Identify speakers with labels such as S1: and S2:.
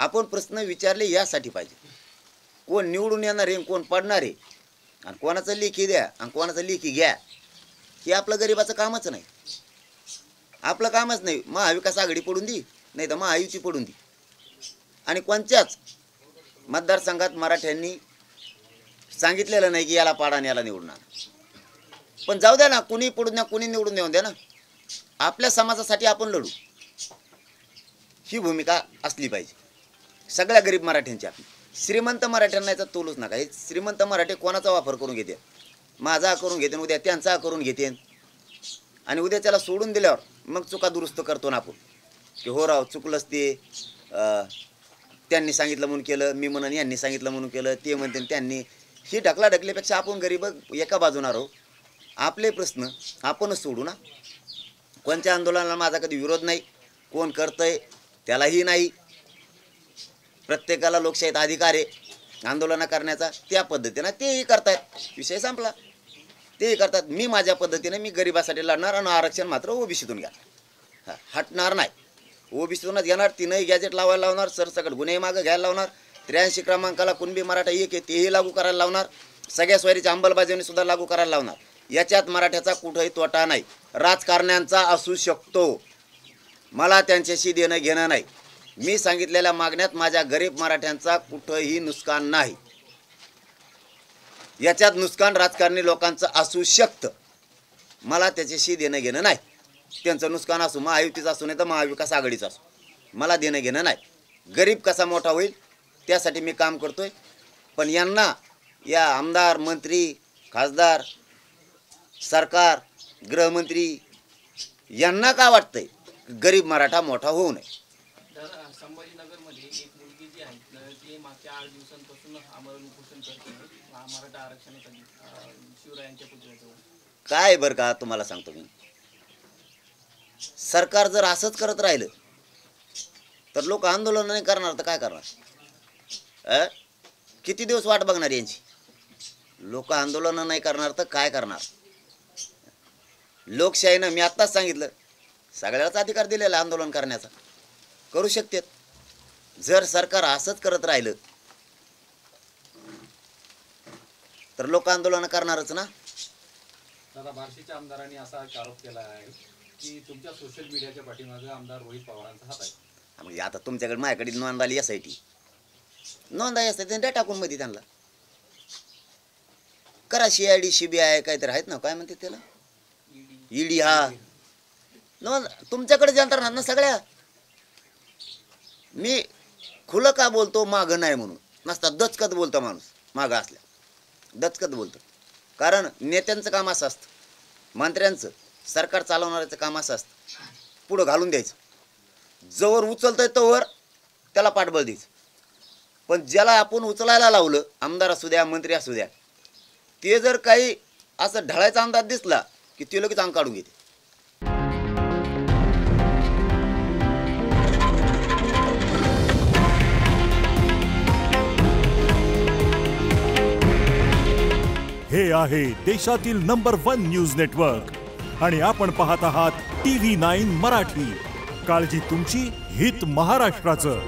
S1: आपण प्रश्न विचारले यासाठी पाहिजे, कोण निवडून येणार आहे कोण पडणार आहे आणि कोणाचं लेखी द्या आणि कोणाचं लेखी घ्या, हे आपलं गरिबाचं कामच नाही. आपलं कामच नाही. महाविकास आघाडी पडून दी नाही तर महायुती पडून दी. आणि कोणत्याच मतदारसंघात मराठ्यांनी सांगितलेलं नाही की याला पाडा आणि याला निवडून आणा. पण जाऊ द्या ना, कुणी पडून द्या कुणी निवडून देऊन द्या ना, आपल्या समाजासाठी आपण लढू, ही भूमिका असली पाहिजे सगळ्या गरीब मराठ्यांची. आपली श्रीमंत मराठ्यांना याचा तोलूच नका. हे श्रीमंत मराठी कोणाचा वापर करून घेते, माझा करून घेते, उद्या त्यांचा करून घेते आणि उद्या त्याला सोडून दिल्यावर मग चुका दुरुस्त करतो ना आपण की हो राव चुकलंच ते, त्यांनी सांगितलं म्हणून केलं, मी म्हणून यांनी सांगितलं म्हणून केलं, ते म्हणते त्यांनी. ही ढकला ढकल्यापेक्षा आपण गरीब एका बाजूना राहू, आपले प्रश्न आपणच सोडू ना. कोणत्या आंदोलनाला माझा कधी विरोध नाही, कोण करतंय त्यालाही नाही. प्रत्येकाला लोकशाहीत अधिकार आहे आंदोलन करण्याचा, त्या पद्धतीनं तेही करतायत, विषय संपला. तेही करतात. मी माझ्या पद्धतीने मी गरिबासाठी लढणार आणि आरक्षण मात्र ओबीसीतून घ्या, हटणार नाही. ओबीसीतूनच घेणार. तीनही गॅजेट लावायला लावणार, सरसकट गुन्हे मागं घ्यायला लावणार, 83 क्रमांकाला कुणबी मराठा एक आहे तेही लागू करायला लावणार, सगळ्या सोयरीच्या अंमलबजावणी सुद्धा लागू करायला लावणार. याच्यात मराठ्याचा कुठंही तोटा नाही. राजकारण्यांचा असू शकतो, मला त्यांच्याशी देणं घेणं नाही. मी सांगितलेल्या मागण्यात माझ्या गरीब मराठ्यांचा कुठंही नुकसान नाही. याच्यात नुकसान राजकारणी लोकांचं असू शकतं, मला त्याच्याशी देणं घेणं नाही. त्यांचं नुकसान असू, महायुतीचं असू नाही तर महाविकास आघाडीचं असू, मला देणं घेणं नाही. गरीब कसा मोठा होईल त्यासाठी मी काम करतोय. पण यांना या आमदार मंत्री खासदार सरकार गृहमंत्री यांना का वाटतंय गरीब मराठा मोठा होऊ नये.
S2: संभाजीनगरमध्ये एक मुलगी जी आहे ती मागच्या 8 दिवसांपासून आमरण उपोषण करते मराठा आरक्षणासाठी शिवरायांच्या पुतळ्याजवळ.
S1: काय बरं का तुम्हाला सांगतो मी, सरकार जर असंच करत राहिलं तर लोक आंदोलन नाही करणार तर काय करणार? किती दिवस वाट बघणार यांची? लोक आंदोलन नाही करणार तर काय करणार? लोकशाहीनं मी आत्ताच सांगितलं सगळ्यालाच अधिकार दिलेला आंदोलन करण्याचा, करू शकतात. जर सरकार असंच करत राहिलं तर लोक आंदोलन करणारच ना.
S3: दादा, बार्शीच्या आमदारांनी असा आरोप केला आहे की तुमच्या सोशल मीडियाच्या पाठीमागे आमदार रोहित पवारांचा हात आहे.
S1: म्हणजे आता तुमच्याकडे माझ्याकडे नोंद आली SIT, नोंद आहे SIT त्या टाकून मध्ये त्यांना करा. CID CBI काहीतरी आहेत ना, काय म्हणते त्याला, ED. हा नोंद तुमच्याकडे यंत्रणा ना सगळ्या. मी खुलं का बोलतो, मागं नाही म्हणून नसता दचकत बोलतो माणूस, मागं असल्या दचकत बोलतो. कारण नेत्यांचं काम असं असतं, मंत्र्यांचं सरकार चालवणाऱ्याचं काम असं असतं, पुढं घालून द्यायचं, जवळ उचलतंय तोवर त्याला पाठबळ द्यायचं. पण ज्याला आपण उचलायला लावलं, आमदार असू द्या मंत्री असू द्या, ते जर काही असं ढळायचा अंदाज दिसला की ते लगेच अंग काढून घेते.
S4: हे आहे देशातील नंबर 1 न्यूज नेटवर्क आणि आपण पाहत आहात TV9 मराठी. काळजी तुमची, हित महाराष्ट्राचं.